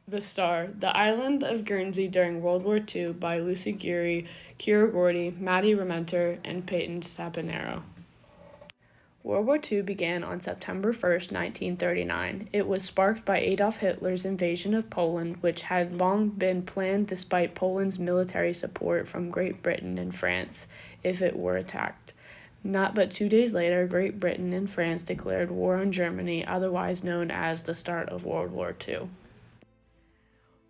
The Star, The Island of Guernsey During World War II by Lucy Geary, Kira Gordy, Maddie Rementer, and Peyton Saponaro. World War II began on September 1st, 1939. It was sparked by Adolf Hitler's invasion of Poland, which had long been planned despite Poland's military support from Great Britain and France if it were attacked. Not but 2 days later, Great Britain and France declared war on Germany, otherwise known as the start of World War II.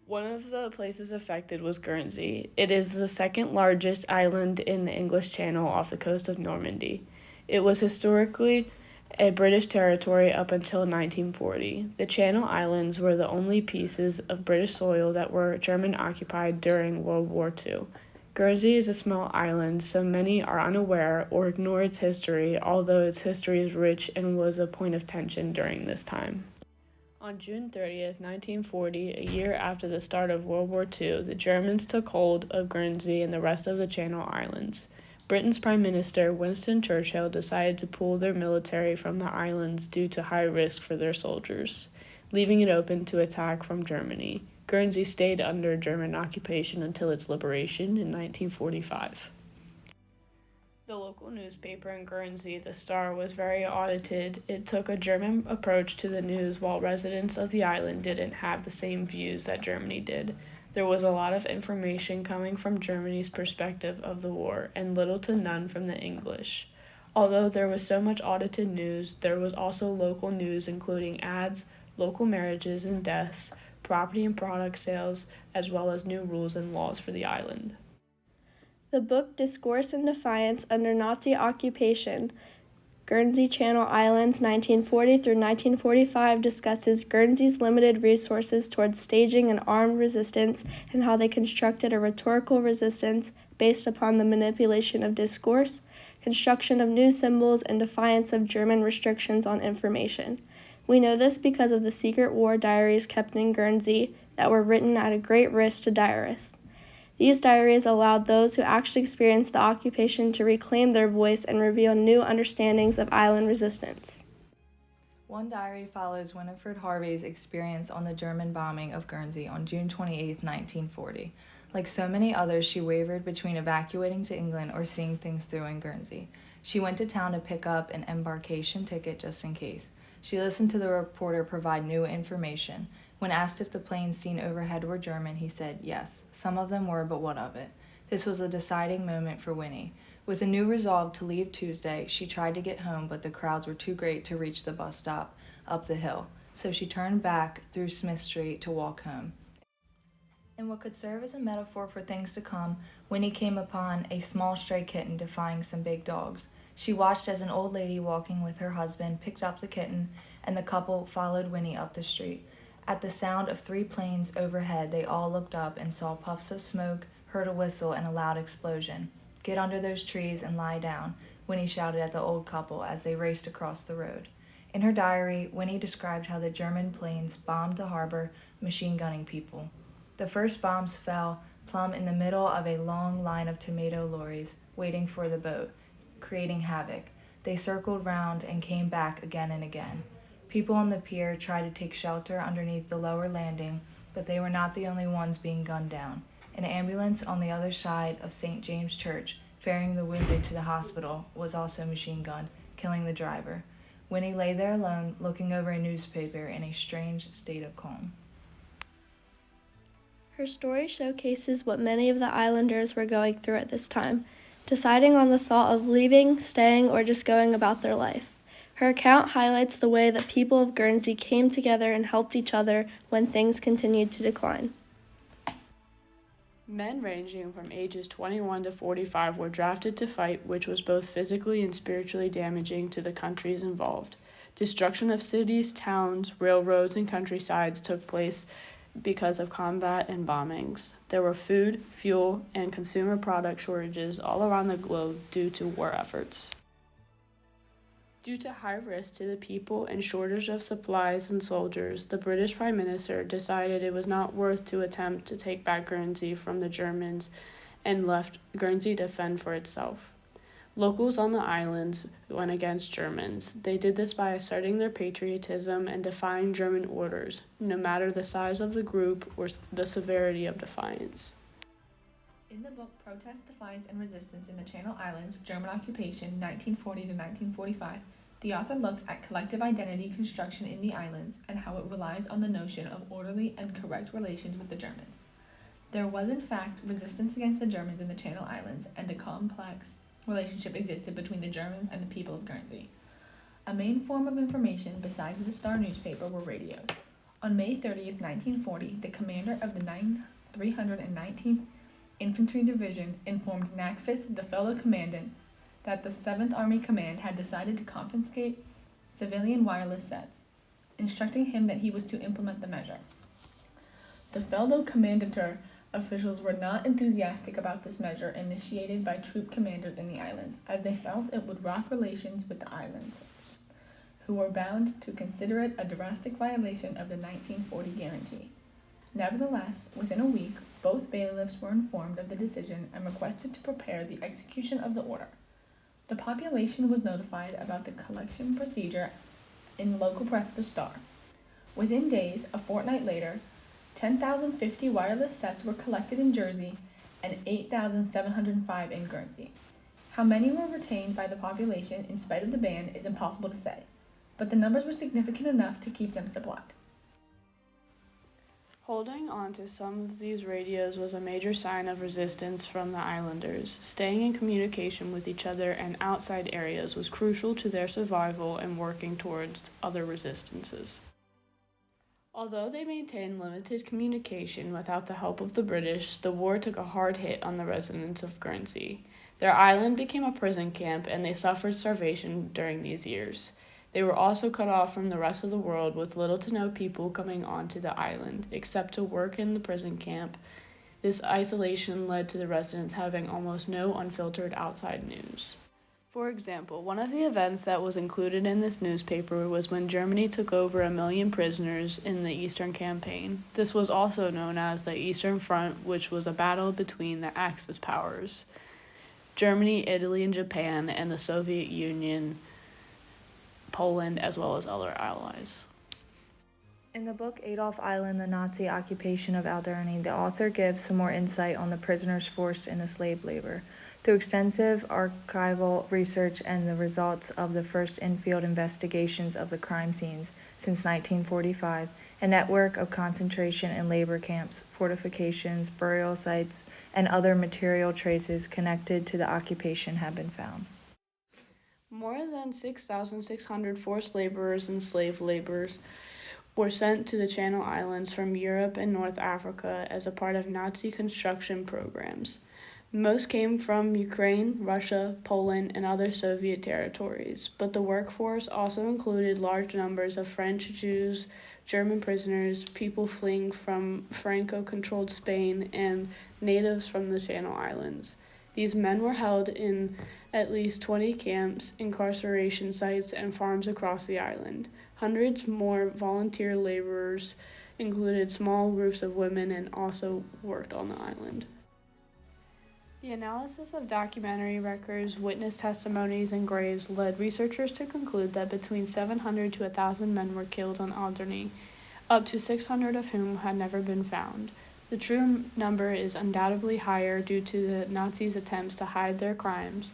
One of the places affected was Guernsey. It is the second largest island in the English Channel off the coast of Normandy. It was historically a British territory up until 1940. The Channel Islands were the only pieces of British soil that were German occupied during World War II. Guernsey is a small island, so many are unaware or ignore its history, although its history is rich and was a point of tension during this time. On June 30th, 1940, a year after the start of World War II, the Germans took hold of Guernsey and the rest of the Channel Islands. Britain's Prime Minister, Winston Churchill, decided to pull their military from the islands due to high risk for their soldiers, leaving it open to attack from Germany. Guernsey stayed under German occupation until its liberation in 1945. The local newspaper in Guernsey, The Star, was very audited. It took a German approach to the news while residents of the island didn't have the same views that Germany did. There was a lot of information coming from Germany's perspective of the war, and little to none from the English. Although there was so much audited news, there was also local news including ads, local marriages and deaths, property and product sales, as well as new rules and laws for the island. The book Discourse and Defiance Under Nazi Occupation, Guernsey Channel Islands 1940 through 1945 discusses Guernsey's limited resources towards staging an armed resistance and how they constructed a rhetorical resistance based upon the manipulation of discourse, construction of new symbols, and defiance of German restrictions on information. We know this because of the secret war diaries kept in Guernsey that were written at a great risk to diarists. These diaries allowed those who actually experienced the occupation to reclaim their voice and reveal new understandings of island resistance. One diary follows Winifred Harvey's experience on the German bombing of Guernsey on June 28, 1940. Like so many others, she wavered between evacuating to England or seeing things through in Guernsey. She went to town to pick up an embarkation ticket just in case. She listened to the reporter provide new information. When asked if the planes seen overhead were German, he said yes. Some of them were, but what of it? This was a deciding moment for Winnie. With a new resolve to leave Tuesday, she tried to get home, but the crowds were too great to reach the bus stop up the hill. So she turned back through Smith Street to walk home. In what could serve as a metaphor for things to come, Winnie came upon a small stray kitten defying some big dogs. She watched as an old lady walking with her husband picked up the kitten, and the couple followed Winnie up the street. At the sound of 3 planes overhead, they all looked up and saw puffs of smoke, heard a whistle, and a loud explosion. "Get under those trees and lie down," Winnie shouted at the old couple as they raced across the road. In her diary, Winnie described how the German planes bombed the harbor, machine-gunning people. The first bombs fell plumb in the middle of a long line of tomato lorries waiting for the boat, creating havoc. They circled round and came back again and again. People on the pier tried to take shelter underneath the lower landing, but they were not the only ones being gunned down. An ambulance on the other side of St. James Church, ferrying the wounded to the hospital, was also machine-gunned, killing the driver. Winnie lay there alone, looking over a newspaper in a strange state of calm. Her story showcases what many of the islanders were going through at this time, deciding on the thought of leaving, staying, or just going about their life. Her account highlights the way that people of Guernsey came together and helped each other when things continued to decline. Men ranging from ages 21 to 45 were drafted to fight, which was both physically and spiritually damaging to the countries involved. Destruction of cities, towns, railroads, and countrysides took place because of combat and bombings. There were food, fuel, and consumer product shortages all around the globe due to war efforts. Due to high risk to the people and shortage of supplies and soldiers, the British Prime Minister decided it was not worth to attempt to take back Guernsey from the Germans and left Guernsey to fend for itself. Locals on the islands went against Germans. They did this by asserting their patriotism and defying German orders, no matter the size of the group or the severity of defiance. In the book Protest, Defiance, and Resistance in the Channel Islands, German Occupation, 1940 to 1945, the author looks at collective identity construction in the islands and how it relies on the notion of orderly and correct relations with the Germans. There was, in fact, resistance against the Germans in the Channel Islands, and a complex relationship existed between the Germans and the people of Guernsey. A main form of information besides the Star newspaper were radios. On May 30th, 1940, the commander of the 319th Infantry Division informed Nakfis, the fellow commandant, that the 7th Army Command had decided to confiscate civilian wireless sets, instructing him that he was to implement the measure. The fellow commandantur officials were not enthusiastic about this measure initiated by troop commanders in the islands, as they felt it would rock relations with the islanders, who were bound to consider it a drastic violation of the 1940 guarantee. Nevertheless, within a week, both bailiffs were informed of the decision and requested to prepare the execution of the order. The population was notified about the collection procedure in the local press, The Star. Within days, a fortnight later, 10,050 wireless sets were collected in Jersey and 8,705 in Guernsey. How many were retained by the population in spite of the ban is impossible to say, but the numbers were significant enough to keep them supplied. Holding on to some of these radios was a major sign of resistance from the islanders. Staying in communication with each other and outside areas was crucial to their survival and working towards other resistances. Although they maintained limited communication without the help of the British, the war took a hard hit on the residents of Guernsey. Their island became a prison camp, and they suffered starvation during these years. They were also cut off from the rest of the world, with little to no people coming onto the island, except to work in the prison camp. This isolation led to the residents having almost no unfiltered outside news. For example, one of the events that was included in this newspaper was when Germany took over 1 million prisoners in the Eastern Campaign. This was also known as the Eastern Front, which was a battle between the Axis powers: Germany, Italy, and Japan, and the Soviet Union, Poland, as well as other allies. In the book Adolf Island, the Nazi Occupation of Alderney, the author gives some more insight on the prisoners forced into slave labor. Through extensive archival research and the results of the first in-field investigations of the crime scenes since 1945, a network of concentration and labor camps, fortifications, burial sites, and other material traces connected to the occupation have been found. More than 6,600 forced laborers and slave laborers were sent to the Channel Islands from Europe and North Africa as a part of Nazi construction programs. Most came from Ukraine, Russia, Poland, and other Soviet territories, but the workforce also included large numbers of French, Jews, German prisoners, people fleeing from Franco-controlled Spain, and natives from the Channel Islands. These men were held in at least 20 camps, incarceration sites, and farms across the island. Hundreds more volunteer laborers included small groups of women and also worked on the island. The analysis of documentary records, witness testimonies, and graves led researchers to conclude that between 700 to 1,000 men were killed on Alderney, up to 600 of whom had never been found. The true number is undoubtedly higher due to the Nazis' attempts to hide their crimes.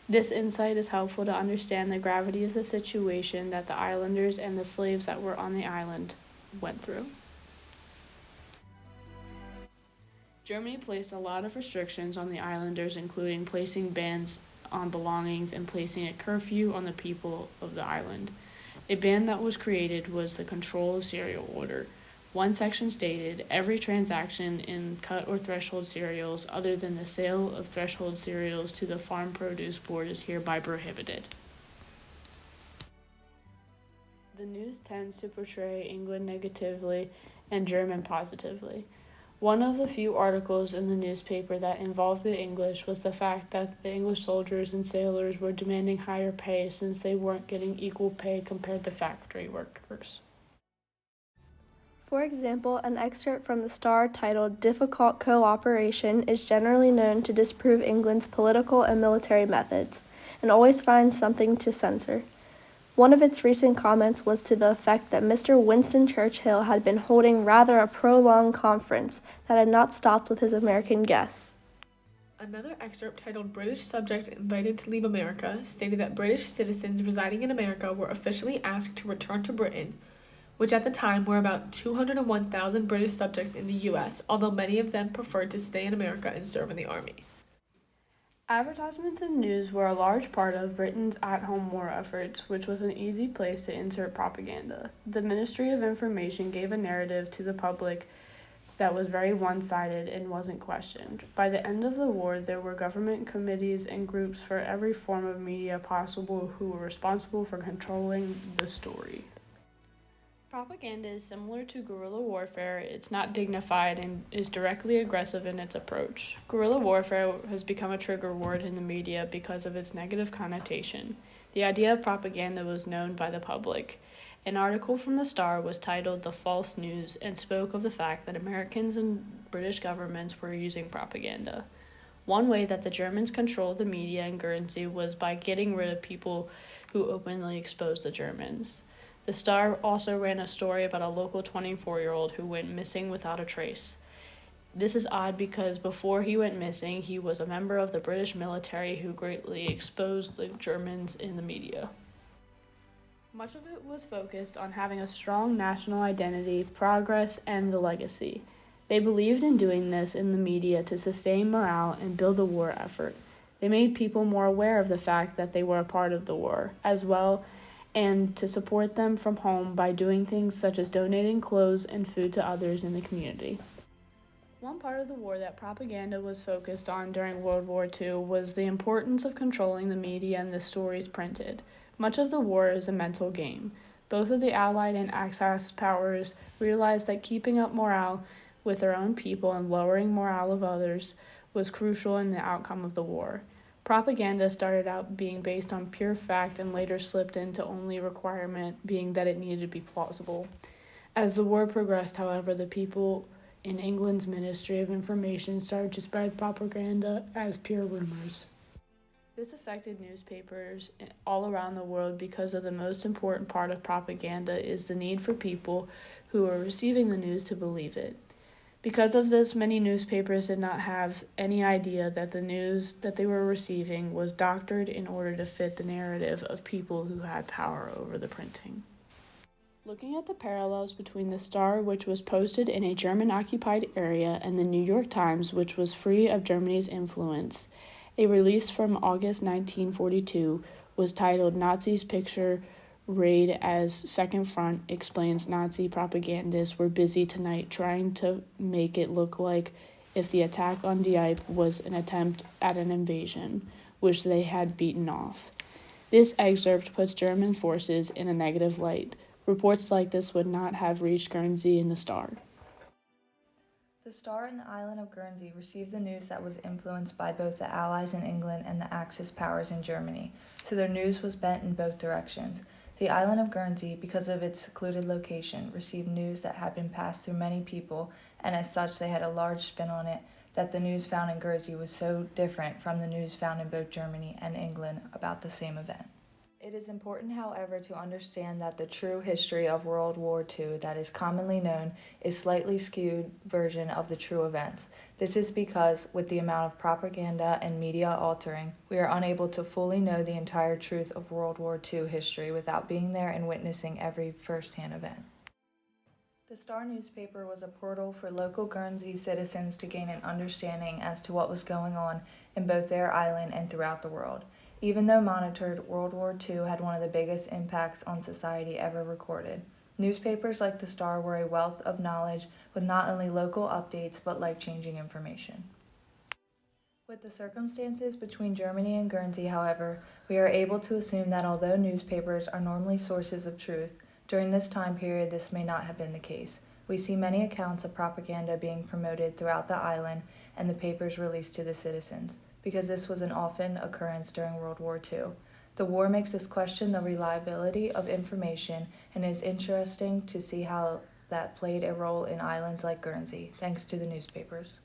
This insight is helpful to understand the gravity of the situation that the islanders and the slaves that were on the island went through. Germany placed a lot of restrictions on the islanders, including placing bans on belongings and placing a curfew on the people of the island. A ban that was created was the control of cereal order. One section stated, every transaction in cut or threshold cereals other than the sale of threshold cereals to the Farm Produce Board is hereby prohibited. The news tends to portray England negatively and German positively. One of the few articles in the newspaper that involved the English was the fact that the English soldiers and sailors were demanding higher pay since they weren't getting equal pay compared to factory workers. For example, an excerpt from the Star titled "Difficult Cooperation" is generally known to disprove England's political and military methods. and always finds something to censor. One of its recent comments was to the effect that Mr. Winston Churchill had been holding rather a prolonged conference that had not stopped with his American guests. Another excerpt titled British Subject Invited to Leave America stated that British citizens residing in America were officially asked to return to Britain, which at the time were about 201,000 British subjects in the U.S., although many of them preferred to stay in America and serve in the army. Advertisements and news were a large part of Britain's at-home war efforts, which was an easy place to insert propaganda. The Ministry of Information gave a narrative to the public that was very one-sided and wasn't questioned. By the end of the war, there were government committees and groups for every form of media possible who were responsible for controlling the story. Propaganda is similar to guerrilla warfare. It's not dignified and is directly aggressive in its approach. Guerrilla warfare has become a trigger word in the media because of its negative connotation. The idea of propaganda was known by the public. An article from the Star was titled "The False News" and spoke of the fact that Americans and British governments were using propaganda. One way that the Germans controlled the media in Guernsey was by getting rid of people who openly exposed the Germans. The Star also ran a story about a local 24-year-old who went missing without a trace. This is odd because before he went missing, he was a member of the British military who greatly exposed the Germans in the media. Much of it was focused on having a strong national identity, progress, and the legacy. They believed in doing this in the media to sustain morale and build the war effort. They made people more aware of the fact that they were a part of the war, as well and to support them from home by doing things such as donating clothes and food to others in the community. One part of the war that propaganda was focused on during World War II was the importance of controlling the media and the stories printed. Much of the war is a mental game. Both of the Allied and Axis powers realized that keeping up morale with their own people and lowering morale of others was crucial in the outcome of the war. Propaganda started out being based on pure fact and later slipped into only requirement being that it needed to be plausible. As the war progressed, however, the people in England's Ministry of Information started to spread propaganda as pure rumors. This affected newspapers all around the world because of the most important part of propaganda is the need for people who are receiving the news to believe it. Because of this, many newspapers did not have any idea that the news that they were receiving was doctored in order to fit the narrative of people who had power over the printing. Looking at the parallels between the Star, which was posted in a German-occupied area, and the New York Times, which was free of Germany's influence, a release from August 1942 was titled "Nazis Picture Raid as Second Front explains Nazi propagandists were busy tonight trying to make it look like if the attack on Dieppe was an attempt at an invasion, which they had beaten off." This excerpt puts German forces in a negative light. Reports like this would not have reached Guernsey in the Star. The Star and the island of Guernsey received the news that was influenced by both the Allies in England and the Axis powers in Germany, so their news was bent in both directions. The island of Guernsey, because of its secluded location, received news that had been passed through many people, and as such they had a large spin on it that the news found in Guernsey was so different from the news found in both Germany and England about the same event. It is important, however, to understand that the true history of World War II that is commonly known is a slightly skewed version of the true events. This is because, with the amount of propaganda and media altering, we are unable to fully know the entire truth of World War II history without being there and witnessing every first-hand event. The Star newspaper was a portal for local Guernsey citizens to gain an understanding as to what was going on in both their island and throughout the world. Even though monitored, World War II had one of the biggest impacts on society ever recorded. Newspapers like the Star were a wealth of knowledge with not only local updates but life-changing information. With the circumstances between Germany and Guernsey, however, we are able to assume that although newspapers are normally sources of truth, during this time period this may not have been the case. We see many accounts of propaganda being promoted throughout the island and the papers released to the citizens, because this was an often occurrence during World War II. The war makes us question the reliability of information, and it is interesting to see how that played a role in islands like Guernsey, thanks to the newspapers.